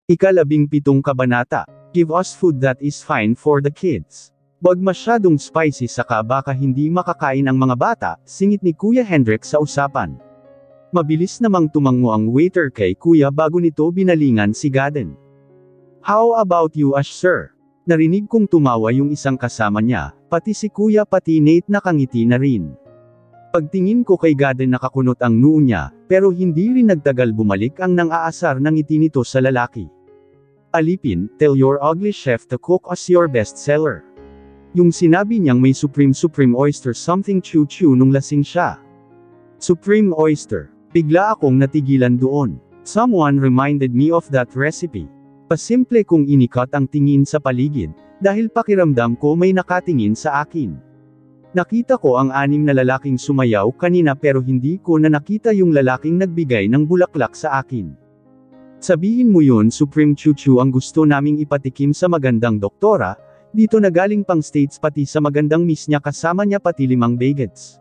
Ika-17 kabanata. Give us food that is fine for the kids. Wag masyadong spicy saka baka hindi makakain ang mga bata, singit ni Kuya Hendrik sa usapan. Mabilis namang tumango ang waiter kay Kuya bago nito binalingan si Gaden. How about you sir? Narinig kong tumawa yung isang kasama niya, pati si Kuya pati Nate nakangiti na rin. Pagtingin ko kay Gaden nakakunot ang noo niya, pero hindi rin nagtagal bumalik ang nang-aasar ng ngiti nito sa lalaki. Alipin, tell your ugly chef to cook us your best seller. Yung sinabi niyang may supreme oyster something chew nung lasing siya. Supreme oyster. Bigla akong natigilan doon. Someone reminded me of that recipe. Pasimple kong inikat ang tingin sa paligid, dahil pakiramdam ko may nakatingin sa akin. Nakita ko ang 6 na lalaking sumayaw kanina pero hindi ko na nakita yung lalaking nagbigay ng bulaklak sa akin. Sabihin mo yun Supreme Chuchu ang gusto naming ipatikim sa magandang doktora, dito na galing pang States pati sa magandang miss niya kasama niya pati 5 bagets.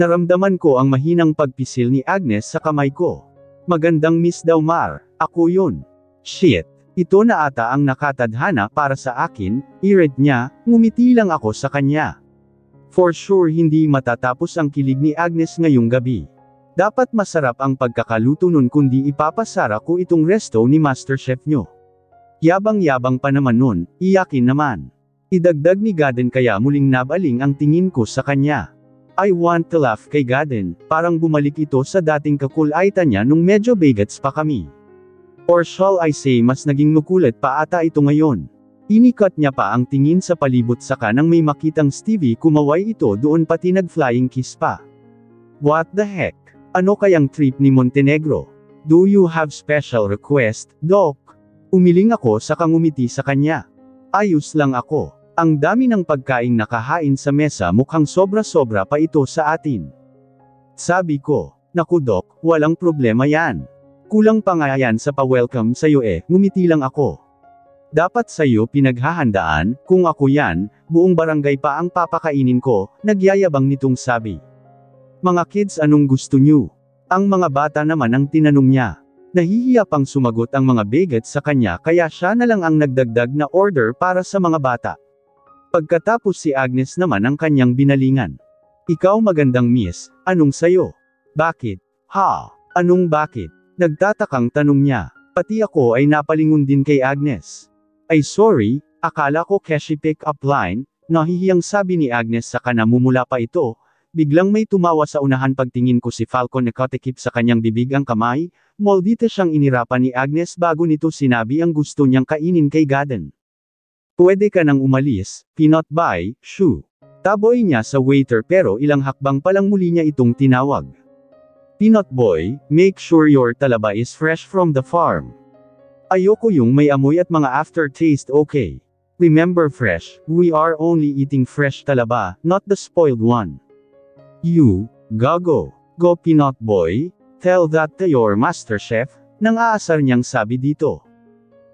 Naramdaman ko ang mahinang pagpisil ni Agnes sa kamay ko. Magandang miss daw Mar, ako yun. Shit, ito na ata ang nakatadhana para sa akin, ired niya, ngumiti lang ako sa kanya. For sure hindi matatapos ang kilig ni Agnes ngayong gabi. Dapat masarap ang pagkakaluto nun kundi ipapasara ko itong resto ni Masterchef nyo. Yabang-yabang pa naman nun, iyakin naman. Idagdag ni Gaden kaya muling nabaling ang tingin ko sa kanya. I want to laugh kay Gaden, parang bumalik ito sa dating kakulaitan niya nung medyo bagets pa kami. Or shall I say mas naging makulit pa ata ito ngayon. Inikat niya pa ang tingin sa palibot saka nang may makitang Stevie kumaway ito doon pati nag-flying kiss pa. What the heck? Ano kayang trip ni Montenegro? Do you have special request, Doc? Umiling ako saka ngumiti sa kanya. Ayos lang ako. Ang dami ng pagkaing nakahain sa mesa mukhang sobra-sobra pa ito sa atin. Sabi ko, naku Doc, walang problema yan. Kulang pa nga yan sa pa-welcome sa'yo ngumiti lang ako. Dapat sa'yo pinaghahandaan, kung ako yan, buong barangay pa ang papakainin ko, nagyayabang nitong sabi. Mga kids anong gusto nyo? Ang mga bata naman ang tinanong niya. Nahihiya pang sumagot ang mga bagets sa kanya kaya siya na lang ang nagdagdag na order para sa mga bata. Pagkatapos si Agnes naman ang kanyang binalingan. Ikaw magandang miss, anong sayo? Bakit? Ha? Anong bakit? Nagtatakang tanong niya. Pati ako ay napalingon din kay Agnes. Ay sorry, akala ko cashi pick up line, nahihiyang sabi ni Agnes saka namumula pa ito, biglang may tumawa sa unahan pagtingin ko si Falcon nakatikip sa kanyang bibig ang kamay, moldita siyang inirapan ni Agnes bago nito sinabi ang gusto niyang kainin kay Gaden. Pwede ka nang umalis, peanut buy, shoo. Taboy niya sa waiter pero ilang hakbang palang muli niya itong tinawag. Peanut boy, make sure your talaba is fresh from the farm. Ayoko yung may amoy at mga aftertaste okay. Remember fresh, we are only eating fresh talaba, not the spoiled one. You, gago, go peanut boy, tell that to your master chef, nang aasar niyang sabi dito.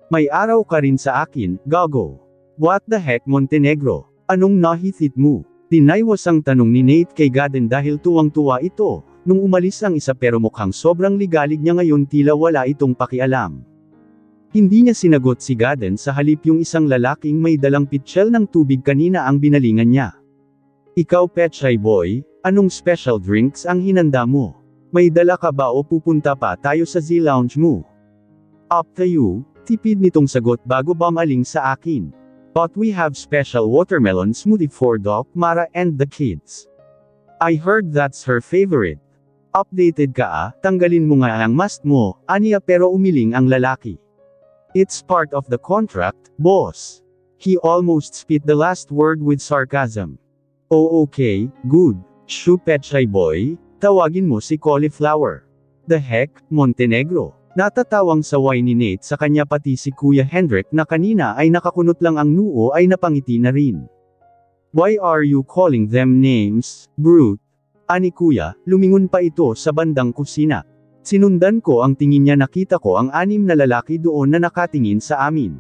May araw ka rin sa akin, gago. What the heck Montenegro? Anong nahithit mo? Dinaywas ang tanong ni Nate kay Gaden dahil tuwang-tuwa ito, nung umalis ang isa pero mukhang sobrang ligalig niya ngayon tila wala itong pakialam. Hindi niya sinagot si Gaden sa halip yung isang lalaking may dalang pitchel ng tubig kanina ang binalingan niya. Ikaw Pechay boy, anong special drinks ang hinanda mo? May dala ka ba o pupunta pa tayo sa Z-Lounge mo? Up to you, tipid nitong sagot bago bumaling sa akin. But we have special watermelon smoothie for Doc Mara and the kids. I heard that's her favorite. Updated ka tanggalin mo nga ang mask mo, aniya pero umiling ang lalaki. It's part of the contract, boss. He almost spit the last word with sarcasm. Oh okay, good. Shoo Pechay boy, tawagin mo si Cauliflower. The heck, Montenegro. Natatawang saway ni Nate sa kanya pati si Kuya Hendrik na kanina ay nakakunot lang ang noo ay napangiti na rin. Why are you calling them names, brute? Ani Kuya, lumingon pa ito sa bandang kusina. Sinundan ko ang tingin niya nakita ko ang 6 na lalaki doon na nakatingin sa amin.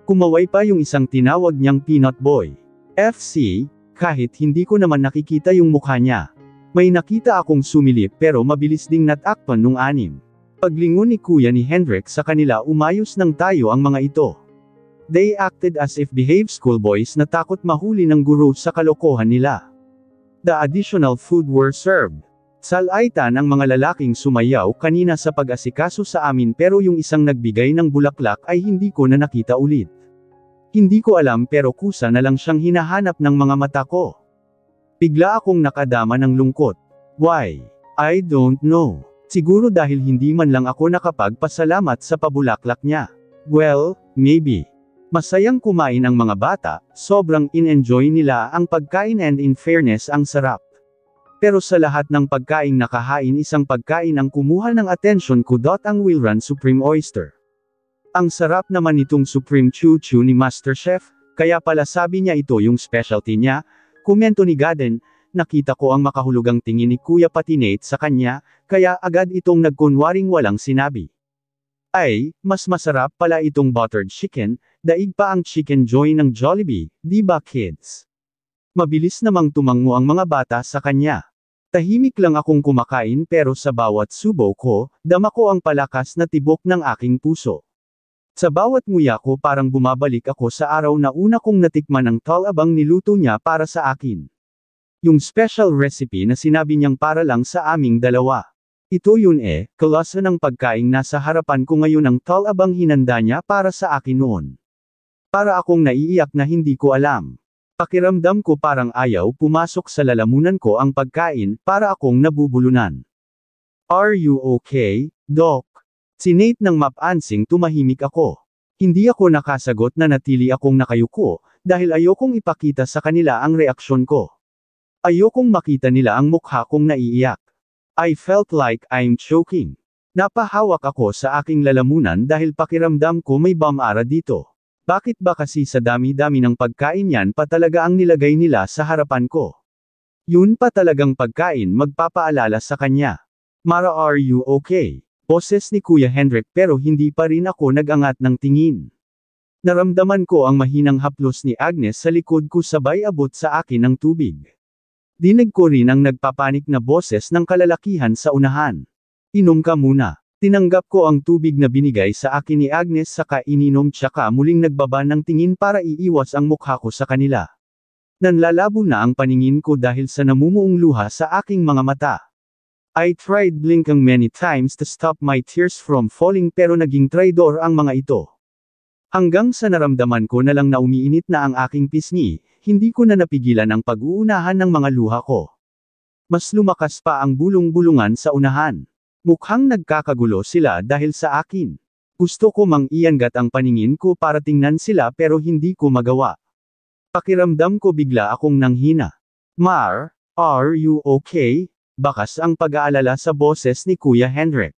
Kumaway pa yung isang tinawag niyang Peanut Boy. FC, kahit hindi ko naman nakikita yung mukha niya. May nakita akong sumilip pero mabilis ding natakpan nung 6. Paglingon ni kuya ni Hendrik sa kanila, umayos ng tayo ang mga ito. They acted as if behaved schoolboys na takot mahuli ng guro sa kalokohan nila. The additional food were served. Salaitan ang mga lalaking sumayaw kanina sa pag-asikaso sa amin, pero yung isang nagbigay ng bulaklak ay hindi ko na nakita ulit. Hindi ko alam, pero kusa na lang siyang hinahanap ng mga mata ko. Bigla akong nakadama ng lungkot. Why? I don't know. Siguro dahil hindi man lang ako nakapagpasalamat sa pabulaklak niya. Well, maybe. Masayang kumain ang mga bata, sobrang in-enjoy nila ang pagkain, and in fairness ang sarap. Pero sa lahat ng pagkain nakahain, isang pagkain ang kumuha ng atensyon ko, ang Wilran Supreme Oyster. Ang sarap naman nitong Supreme Chu-Chu ni MasterChef, kaya pala sabi niya ito yung specialty niya. Komento ni Gaden. Nakita ko ang makahulugang tingin ni Kuya Patinate sa kanya, kaya agad itong nagkunwaring walang sinabi. Ay, mas masarap pala itong buttered chicken, daig pa ang chicken joy ng Jollibee, di ba kids? Mabilis namang tumango ang mga bata sa kanya. Tahimik lang akong kumakain, pero sa bawat subo ko, dama ko ang palakas na tibok ng aking puso. Sa bawat nguya ko parang bumabalik ako sa araw na una kong natikman ang talabang niluto niya para sa akin. Yung special recipe na sinabi niyang para lang sa aming dalawa. Ito yun kalasa ng pagkaing nasa harapan ko ngayon ang talabang hinanda niya para sa akin noon. Para akong naiiyak na hindi ko alam. Pakiramdam ko parang ayaw pumasok sa lalamunan ko ang pagkain, para akong nabubulunan. Are you okay, Doc? Si Nate nang mapansing, tumahimik ako. Hindi ako nakasagot, na natili akong nakayuko, dahil ayokong ipakita sa kanila ang reaksyon ko. Ayokong makita nila ang mukha kong naiiyak. I felt like I'm choking. Napahawak ako sa aking lalamunan dahil pakiramdam ko may bamara dito. Bakit ba kasi sa dami-dami ng pagkain yan pa talaga ang nilagay nila sa harapan ko? Yun pa talagang pagkain magpapaalala sa kanya. Mara, are you okay? Boses ni Kuya Hendrik, pero hindi pa rin ako nagangat ng tingin. Naramdaman ko ang mahinang haplos ni Agnes sa likod ko, sabay abot sa akin ng tubig. Dinig ko rin ang nagpapanik na boses ng kalalakihan sa unahan. Inom ka muna. Tinanggap ko ang tubig na binigay sa akin ni Agnes, saka ininom, tsaka muling nagbaba ng tingin para iiwas ang mukha ko sa kanila. Nanlalabo na ang paningin ko dahil sa namumuong luha sa aking mga mata. I tried blinking many times to stop my tears from falling, pero naging traidor ang mga ito. Hanggang sa naramdaman ko na lang na umiinit na ang aking pisngi, hindi ko na napigilan ang pag-uunahan ng mga luha ko. Mas lumakas pa ang bulong-bulungan sa unahan. Mukhang nagkakagulo sila dahil sa akin. Gusto ko mang iangat ang paningin ko para tingnan sila, pero hindi ko magawa. Pakiramdam ko bigla akong nanghina. Mar, are you okay? Bakas ang pag-aalala sa boses ni Kuya Hendrik.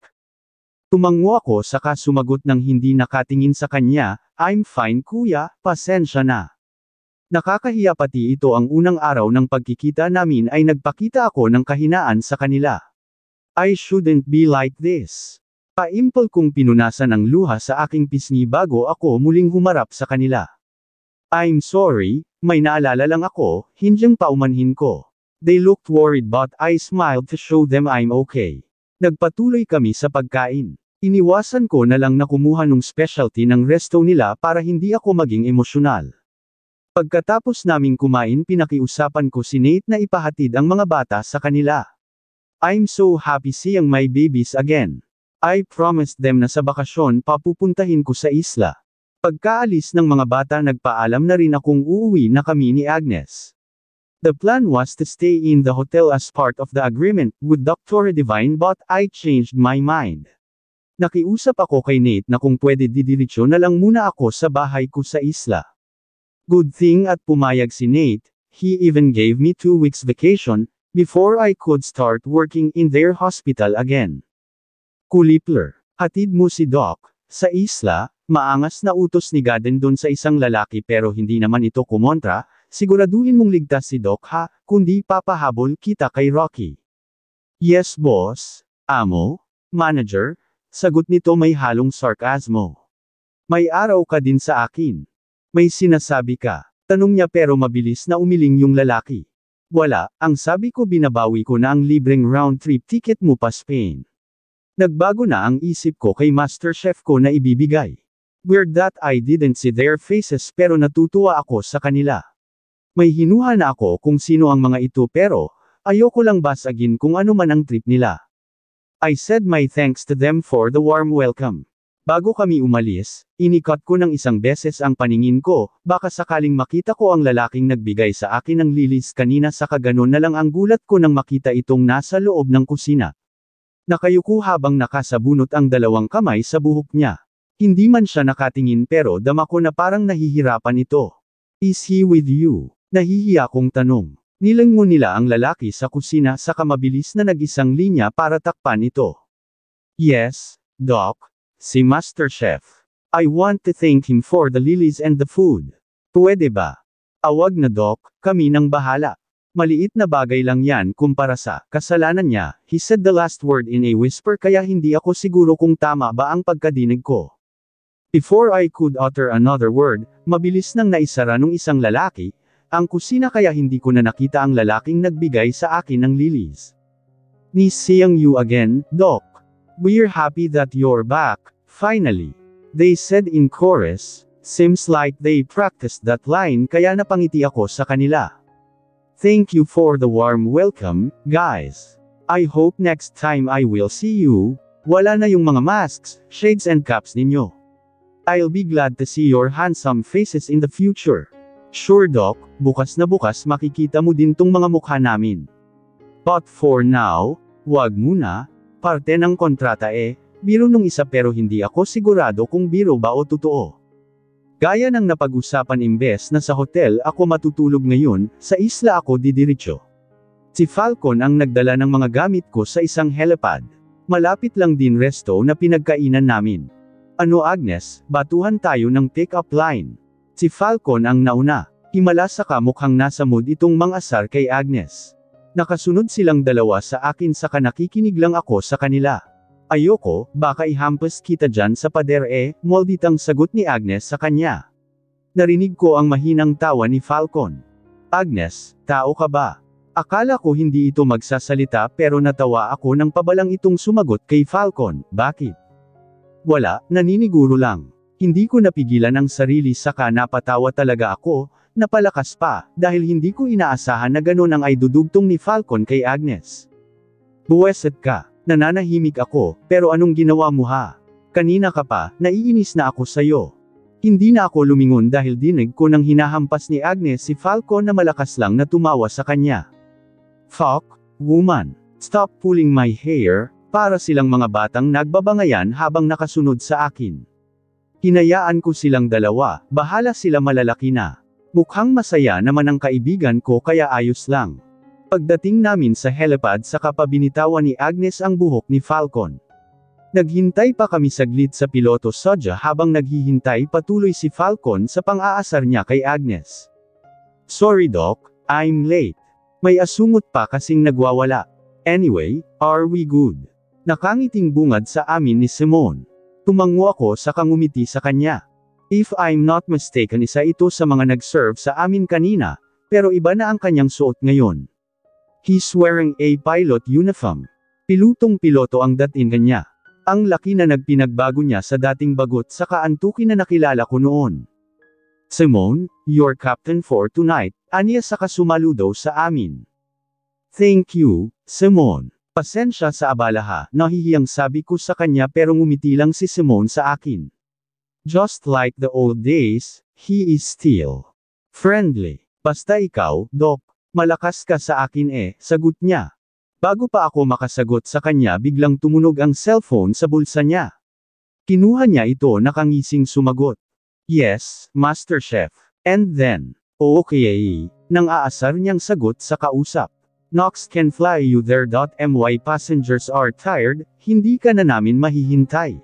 Tumango ako, saka sumagot ng hindi nakatingin sa kanya, I'm fine kuya, pasensya na. Nakakahiya, pati ito ang unang araw ng pagkikita namin ay nagpakita ako ng kahinaan sa kanila. I shouldn't be like this. Paimpol kong pinunasan ang luha sa aking pisngi bago ako muling humarap sa kanila. I'm sorry, may naalala lang ako, hindyang paumanhin ko. They looked worried, but I smiled to show them I'm okay. Nagpatuloy kami sa pagkain. Iniwasan ko na lang na kumuha ng specialty ng resto nila para hindi ako maging emosyonal. Pagkatapos naming kumain, pinakiusapan ko si Nate na ipahatid ang mga bata sa kanila. I'm so happy seeing my babies again. I promised them na sa bakasyon papupuntahin ko sa isla. Pagkaalis ng mga bata, nagpaalam na rin akong uuwi na kami ni Agnes. The plan was to stay in the hotel as part of the agreement with Dr. Divine, but I changed my mind. Nakiusap ako kay Nate na kung pwede didiretso na lang muna ako sa bahay ko sa isla. Good thing at pumayag si Nate. He even gave me 2 weeks vacation, before I could start working in their hospital again. Kulipler, hatid mo si Doc sa isla. Maangas na utos ni Gaden doon sa isang lalaki, pero hindi naman ito kumontra. Siguraduhin mong ligtas si Doc ha, kundi papahabol kita kay Rocky. Yes boss, amo, manager, sagot nito may halong sarkasmo. May araw ka din sa akin. May sinasabi ka, tanong niya, pero mabilis na umiling yung lalaki. Wala, ang sabi ko, binabawi ko na ang libreng round trip ticket mo pa Spain. Nagbago na ang isip ko kay MasterChef ko na ibibigay. Weird that I didn't see their faces pero natutuwa ako sa kanila. May hinuha na ako kung sino ang mga ito pero, ayoko lang basagin kung ano man ang trip nila. I said my thanks to them for the warm welcome. Bago kami umalis, inikot ko ng isang beses ang paningin ko, baka sakaling makita ko ang lalaking nagbigay sa akin ng lilis kanina saka ganon na lang ang gulat ko nang makita itong nasa loob ng kusina. Nakayuko habang nakasabunot ang dalawang kamay sa buhok niya. Hindi man siya nakatingin pero dama ko na parang nahihirapan ito. Is he with you? Nahihiya kong tanong. Nilangon nila ang lalaki sa kusina saka mabilis na nag-isang linya para takpan ito. Yes, Doc. Si MasterChef. I want to thank him for the lilies and the food. Pwede ba? Awag na Doc, kami nang bahala. Maliit na bagay lang yan kumpara sa kasalanan niya, he said the last word in a whisper kaya hindi ako siguro kung tama ba ang pagkadinig ko. Before I could utter another word, mabilis nang naisara nung isang lalaki, ang kusina kaya hindi ko na nakita ang lalaking nagbigay sa akin ng lilies. Nice seeing you again, Doc. We're happy that you're back, finally. They said in chorus, seems like they practiced that line kaya napangiti ako sa kanila. Thank you for the warm welcome, guys. I hope next time I will see you, wala na yung mga masks, shades and caps ninyo. I'll be glad to see your handsome faces in the future. Sure Doc, bukas na bukas makikita mo din tong mga mukha namin. But for now, wag muna, parte ng kontrata biro nung isa pero hindi ako sigurado kung biro ba o totoo. Gaya ng napag-usapan imbes na sa hotel ako matutulog ngayon, sa isla ako didiretso. Si Falcon ang nagdala ng mga gamit ko sa isang helipad. Malapit lang din resto na pinagkainan namin. Ano Agnes, batuhan tayo ng pick-up line. Si Falcon ang nauna. Himala saka mukhang nasa mood itong mang-asar kay Agnes. Nakasunod silang dalawa sa akin saka nakikinig lang ako sa kanila. Ayoko, baka ihampas kita dyan sa pader molditang sagot ni Agnes sa kanya. Narinig ko ang mahinang tawa ni Falcon. Agnes, tao ka ba? Akala ko hindi ito magsasalita pero natawa ako nang pabalang itong sumagot kay Falcon, bakit? Wala, naniniguro lang. Hindi ko napigilan ang sarili saka napatawa talaga ako, napalakas pa, dahil hindi ko inaasahan na ganon ang ay dudugtong ni Falcon kay Agnes. Buweset ka, nananahimik ako, pero anong ginawa mo ha? Kanina ka pa, naiinis na ako sayo. Hindi na ako lumingon dahil dinig ko nang hinahampas ni Agnes si Falcon na malakas lang na tumawa sa kanya. Fuck, woman, stop pulling my hair, para silang mga batang nagbabangayan habang nakasunod sa akin. Hinayaan ko silang dalawa, bahala sila malalaki na. Mukhang masaya naman ang kaibigan ko kaya ayos lang. Pagdating namin sa helipad saka pabinitawan ni Agnes ang buhok ni Falcon. Naghintay pa kami saglit sa piloto Sodja habang naghihintay patuloy si Falcon sa pang-aasar niya kay Agnes. Sorry Doc, I'm late. May asungot pa kasing nagwawala. Anyway, are we good? Nakangiting bungad sa amin ni Simone. Tumango ako saka ngumiti sa kanya. If I'm not mistaken isa ito sa mga nag-serve sa amin kanina, pero iba na ang kanyang suot ngayon. He's wearing a pilot uniform. Pilutong-piloto ang dating niya. Ang laki na nagpinagbago niya sa dating bagot saka antukin na nakilala ko noon. Simone, you're captain for tonight, aniya saka sumaludo sa amin. Thank you, Simone. Pasensya sa abala ha, nahihiyang sabi ko sa kanya pero ngumiti lang si Simone sa akin. Just like the old days, he is still friendly. Basta ikaw, Doc, malakas ka sa akin sagot niya. Bago pa ako makasagot sa kanya biglang tumunog ang cellphone sa bulsa niya. Kinuha niya ito nakangising sumagot. Yes, MasterChef. And then, okay, nang aasar niyang sagot sa kausap. Knox can fly you there. My passengers are tired, hindi ka na namin mahihintay.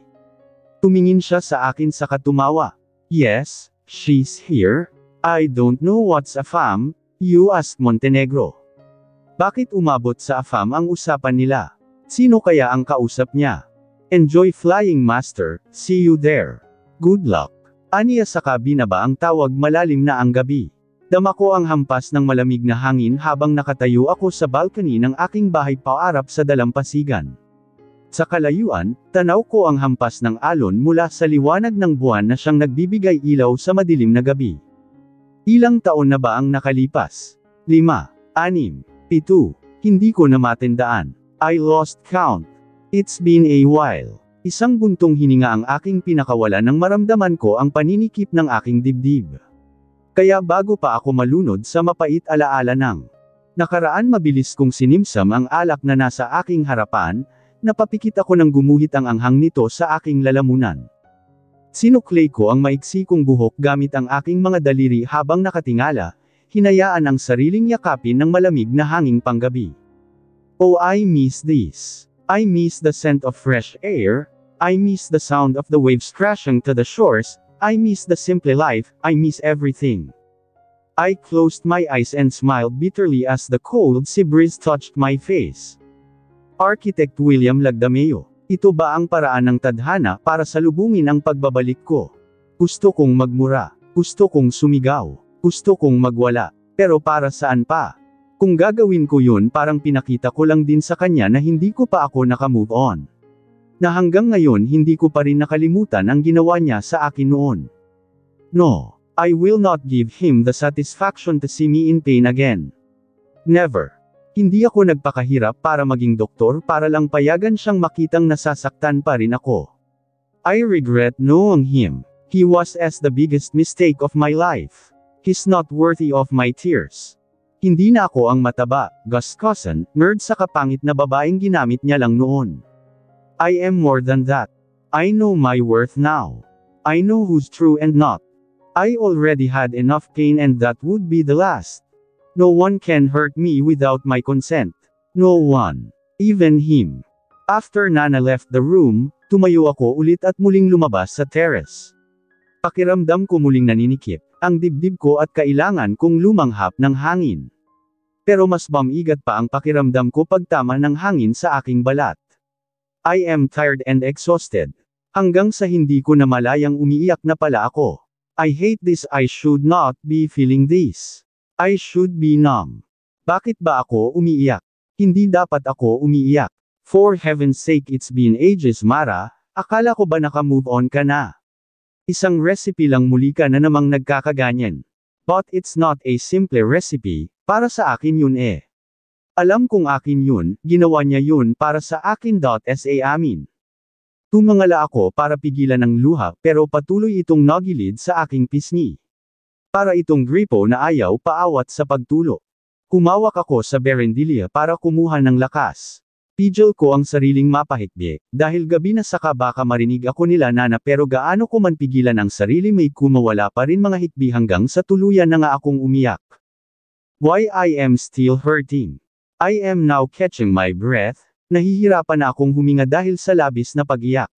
Tumingin siya sa akin saka tumawa. Yes, she's here. I don't know what's a fam, you asked Montenegro. Bakit umabot sa AFAM ang usapan nila? Sino kaya ang kausap niya? Enjoy flying master, see you there. Good luck. Aniya saka binaba ang tawag malalim na ang gabi. Dama ko ang hampas ng malamig na hangin habang nakatayo ako sa balcony ng aking bahay paarap sa dalampasigan. Sa kalayuan, tanaw ko ang hampas ng alon mula sa liwanag ng buwan na siyang nagbibigay ilaw sa madilim na gabi. Ilang taon na ba ang nakalipas? 5, 6, 7, hindi ko na matandaan. I lost count. It's been a while. Isang buntong hininga ang aking pinakawala nang maramdaman ko ang paninikip ng aking dibdib. Kaya bago pa ako malunod sa mapait alaala ng nakaraan, mabilis kong sinimsam ang alak na nasa aking harapan. Napapikit ako nang gumuhit ang anghang nito sa aking lalamunan. Sinuklay ko ang maiksi kong buhok gamit ang aking mga daliri habang nakatingala, hinayaan ang sariling yakapin ng malamig na hanging panggabi. Oh, I miss this. I miss the scent of fresh air. I miss the sound of the waves crashing to the shores. I miss the simple life. I miss everything. I closed my eyes and smiled bitterly as the cold sea breeze touched my face. Architect William Lagdameo. Ito ba ang paraan ng tadhana para salubungin ang pagbabalik ko? Gusto kong magmura. Gusto kong sumigaw. Gusto kong magwala. Pero para saan pa? Kung gagawin ko yun, parang pinakita ko lang din sa kanya na hindi ko pa ako nakamove on. Na hanggang ngayon hindi ko pa rin nakalimutan ang ginawa niya sa akin noon. No, I will not give him the satisfaction to see me in pain again. Never. Hindi ako nagpakahirap para maging doktor para lang payagan siyang makitang nasasaktan pa rin ako. I regret knowing him. He was the biggest mistake of my life. He's not worthy of my tears. Hindi na ako ang mataba, gaskusan, nerd sa kapangit na babaeng ginamit niya lang noon. I am more than that. I know my worth now. I know who's true and not. I already had enough pain and that would be the last. No one can hurt me without my consent. No one. Even him. After Nana left the room, tumayo ako ulit at muling lumabas sa terrace. Pakiramdam ko muling naninikip ang dibdib ko at kailangan kong lumanghap ng hangin. Pero mas mamigat pa ang pakiramdam ko pagtama ng hangin sa aking balat. I am tired and exhausted. Hanggang sa hindi ko na malayang umiiyak na pala ako. I hate this. I should not be feeling this. I should be numb. Bakit ba ako umiiyak? Hindi dapat ako umiiyak. For heaven's sake, it's been ages, Mara. Akala ko ba naka-move on ka na? Isang recipe lang muli ka na namang nagkakaganyan. But it's not a simple recipe, para sa akin yun eh. Alam kong akin yun, ginawa niya yun para sa akin. Sa amin. Tumangala ako para pigilan ang luha pero patuloy itong nagilid sa aking pisngi. Para itong gripo na ayaw paawat sa pagtulo. Humawak ako sa berendilya para kumuha ng lakas. Pidgel ko ang sariling mapahikbi, dahil gabi na saka baka marinig ako nila Nana pero gaano ko man pigilan ang sarili may kumawala pa rin mga hikbi hanggang sa tuluyan na nga akong umiyak. Why I am still hurting. I am now catching my breath, nahihirapan na akong huminga dahil sa labis na pag-iyak.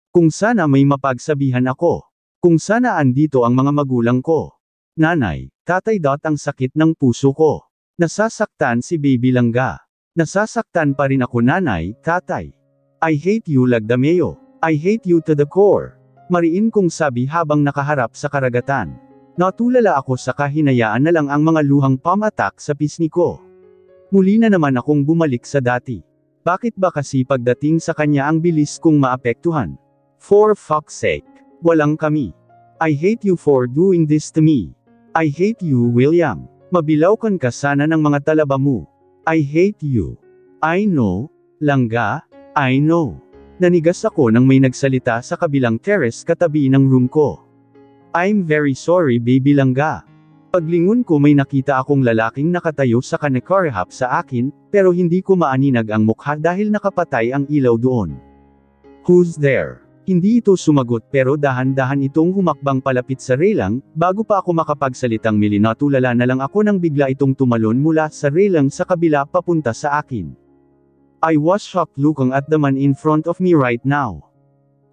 Kung sana may mapagsabihan ako. Kung sana andito ang mga magulang ko. Nanay, tatay. Ang sakit ng puso ko. Nasasaktan si Baby Langga. Nasasaktan pa rin ako nanay, tatay. I hate you Lagdameo. I hate you to the core. Mariin kong sabi habang nakaharap sa karagatan. Natulala ako sa kahinayaan na lang ang mga luhang pamatak sa pisngi ko. Muli na naman akong bumalik sa dati. Bakit ba kasi pagdating sa kanya ang bilis kong maapektuhan? For fuck's sake. Walang kami. I hate you for doing this to me. I hate you William. Mabilawkan ka sana ng mga talaba mo. I hate you. I know. Langga. I know. Nanigas ako nang may nagsalita sa kabilang terrace katabi ng room ko. I'm very sorry Baby Langga. Paglingon ko may nakita akong lalaking nakatayo sa kanakarihap sa akin, pero hindi ko maaninag ang mukha dahil nakapatay ang ilaw doon. Who's there? Hindi ito sumagot pero dahan-dahan itong humakbang palapit sa relang, bago pa ako makapagsalitang natulala na lang ako nang bigla itong tumalon mula sa relang sa kabila papunta sa akin. I was shocked looking at the man in front of me right now.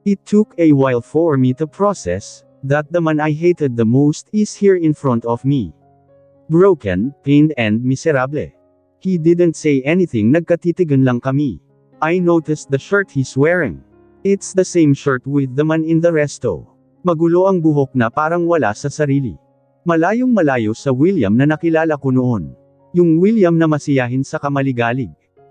It took a while for me to process that the man I hated the most is here in front of me. Broken, pained and miserable. He didn't say anything, nagkatitigan lang kami. I noticed the shirt he's wearing. It's the same shirt with the man in the resto. Magulo ang buhok na parang wala sa sarili. Malayong malayo sa William na nakilala ko noon. Yung William na masiyahin sa kamaligalig.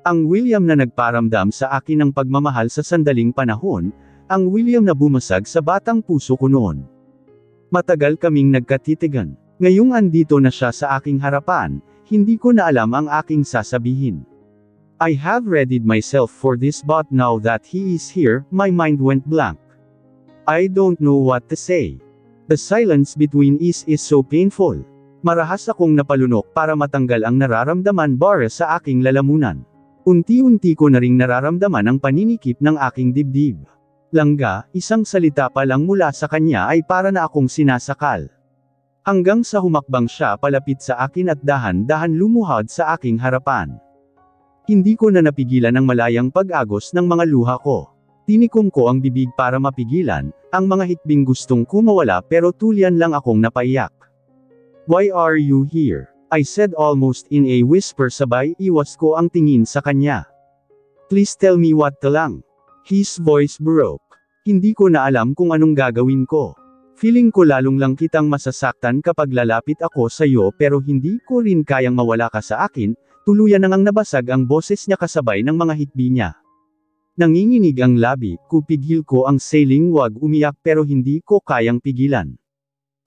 Ang William na nagparamdam sa akin ng pagmamahal sa sandaling panahon, ang William na bumasag sa batang puso ko noon. Matagal kaming nagkatitigan. Ngayong andito na siya sa aking harapan, hindi ko na alam ang aking sasabihin. I have readied myself for this but now that he is here, my mind went blank. I don't know what to say. The silence between us is so painful. Marahas akong napalunok para matanggal ang nararamdaman para sa aking lalamunan. Unti-unti ko na ring nararamdaman ang paninikip ng aking dibdib. Langga, isang salita pa lang mula sa kanya ay para na akong sinasakal. Hanggang sa humakbang siya palapit sa akin at dahan-dahan lumuhod sa aking harapan. Hindi ko na napigilan ang malayang pag-agos ng mga luha ko. Tinikom ko ang bibig para mapigilan, ang mga hikbing gustong kumawala pero tulian lang akong napaiyak. Why are you here? I said almost in a whisper sabay iwas ko ang tingin sa kanya. Please tell me what to lang. His voice broke. Hindi ko na alam kung anong gagawin ko. Feeling ko lalong lang kitang masasaktan kapag lalapit ako sa iyo pero hindi ko rin kayang mawala ka sa akin, tuluyan nang nabasag ang boses niya kasabay ng mga hikbi niya. Nanginginig ang labi, kupigil ko ang sailing wag umiyak pero hindi ko kayang pigilan.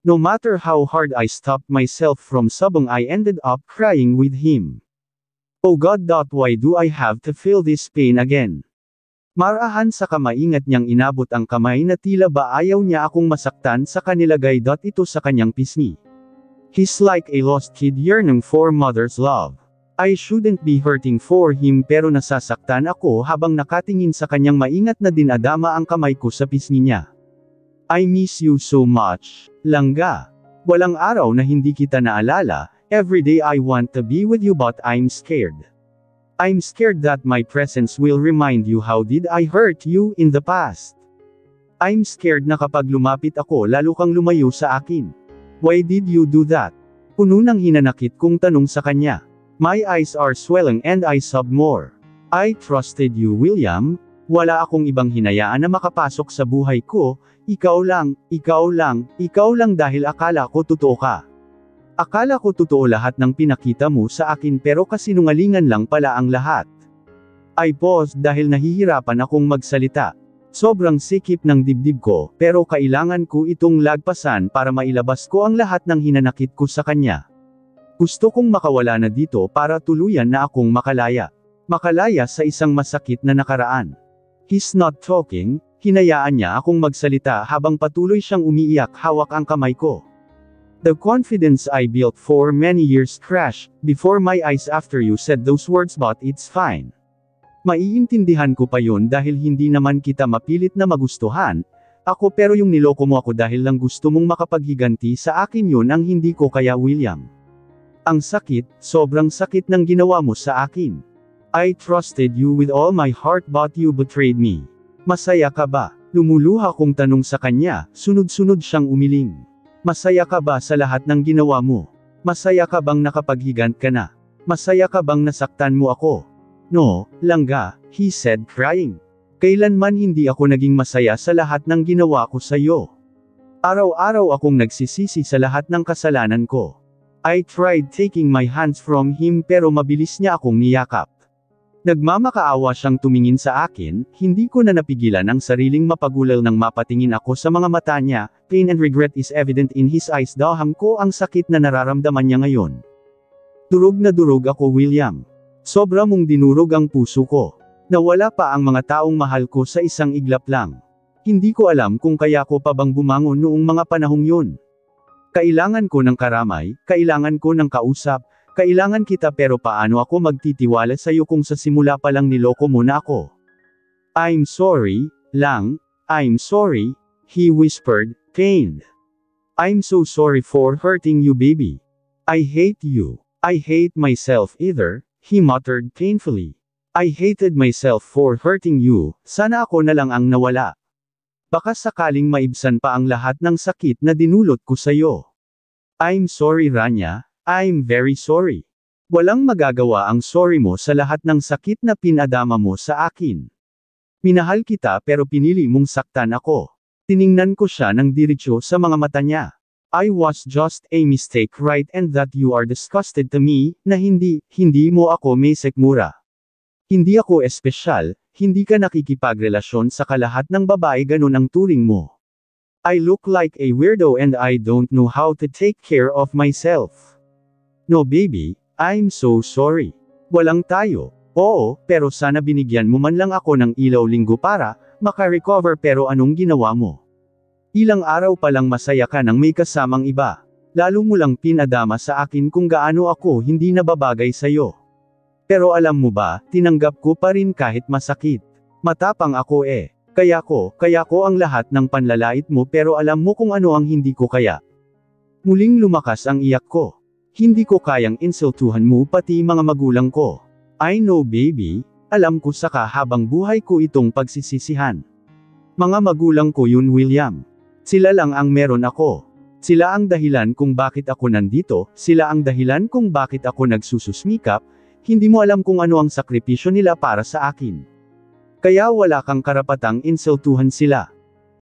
No matter how hard I stopped myself from sobbing I ended up crying with him. Oh God, why do I have to feel this pain again? Marahan sa kamaingat niyang inabot ang kamay na tila ba ayaw niya akong masaktan sa kanilagay. Ito sa kanyang pisngi. He's like a lost kid yearning for mother's love. I shouldn't be hurting for him pero nasasaktan ako habang nakatingin sa kanyang maingat na dinadama ang kamay ko sa pisngi niya. I miss you so much, Langga. Walang araw na hindi kita naalala, every day I want to be with you but I'm scared. I'm scared that my presence will remind you how did I hurt you in the past. I'm scared na kapag lumapit ako lalo kang lumayo sa akin. Why did you do that? Puno ng hinanakit kong tanong sa kanya. My eyes are swelling and I sob more. I trusted you, William. Wala akong ibang hinayaan na makapasok sa buhay ko, ikaw lang dahil akala ko totoo ka. Akala ko totoo lahat ng pinakita mo sa akin pero kasinungalingan lang pala ang lahat. I paused dahil nahihirapan akong magsalita. Sobrang sikip ng dibdib ko, pero kailangan ko itong lagpasan para mailabas ko ang lahat ng hinanakit ko sa kanya. Gusto kong makawala na dito para tuluyan na akong makalaya. Makalaya sa isang masakit na nakaraan. He's not talking, hinayaan niya akong magsalita habang patuloy siyang umiiyak hawak ang kamay ko. The confidence I built for many years crashed before my eyes after you said those words but it's fine. Maiintindihan ko pa yun dahil hindi naman kita mapilit na magustuhan, ako pero yung niloko mo ako dahil lang gusto mong makapaghiganti sa akin yun ang hindi ko kaya William. Ang sakit, sobrang sakit ng ginawa mo sa akin. I trusted you with all my heart but you betrayed me. Masaya ka ba? Lumuluha kong tanong sa kanya, sunod-sunod siyang umiling. Masaya ka ba sa lahat ng ginawa mo? Masaya ka bang nakapaghigant ka na? Masaya ka bang nasaktan mo ako? No, Langga, he said crying. Kailanman hindi ako naging masaya sa lahat ng ginawa ko sa iyo. Araw-araw akong nagsisisi sa lahat ng kasalanan ko. I tried taking my hands from him pero mabilis niya akong niyakap. Nagmamakaawa siyang tumingin sa akin, hindi ko na napigilan ang sariling mapagulal nang mapatingin ako sa mga mata niya, pain and regret is evident in his eyes daham ko ang sakit na nararamdaman niya ngayon. Durog na durog ako William. Sobra mong dinurog ang puso ko. Nawala pa ang mga taong mahal ko sa isang iglap lang. Hindi ko alam kung kaya ko pa bang bumangon noong mga panahong yun. Kailangan ko ng karamay, kailangan ko ng kausap, kailangan kita pero paano ako magtitiwala sa iyo kung sa simula pa lang niloko mo na ako? I'm sorry, Lang, I'm sorry, he whispered, pained. I'm so sorry for hurting you baby. I hate you. I hate myself either, he muttered painfully. I hated myself for hurting you, sana ako na lang ang nawala. Baka sakaling maibsan pa ang lahat ng sakit na dinulot ko sa iyo. I'm sorry Rania. I'm very sorry. Walang magagawa ang sorry mo sa lahat ng sakit na pinadama mo sa akin. Minahal kita pero pinili mong saktan ako. Tiningnan ko siya ng diretsyo sa mga mata niya. I was just a mistake right and that you are disgusted to me, na hindi mo ako may sekmura. Hindi ako espesyal, hindi ka nakikipagrelasyon sa kalahat ng babae ganun ang turing mo. I look like a weirdo and I don't know how to take care of myself. No baby, I'm so sorry. Walang tayo. Oo, pero sana binigyan mo man lang ako ng ilaw linggo para makarecover pero anong ginawa mo? Ilang araw pa lang masaya ka nang may kasamang iba. Lalo mo lang pinadama sa akin kung gaano ako hindi nababagay sa'yo. Pero alam mo ba, tinanggap ko pa rin kahit masakit. Matapang ako eh. Kaya ko ang lahat ng panlalait mo pero alam mo kung ano ang hindi ko kaya. Muling lumakas ang iyak ko. Hindi ko kayang insultuhan mo pati mga magulang ko. I know baby, alam ko saka habang buhay ko itong pagsisisihan. Mga magulang ko yun William. Sila lang ang meron ako. Sila ang dahilan kung bakit ako nandito, sila ang dahilan kung bakit ako nagsususmikap, hindi mo alam kung ano ang sakripisyo nila para sa akin. Kaya wala kang karapatang insultuhan sila.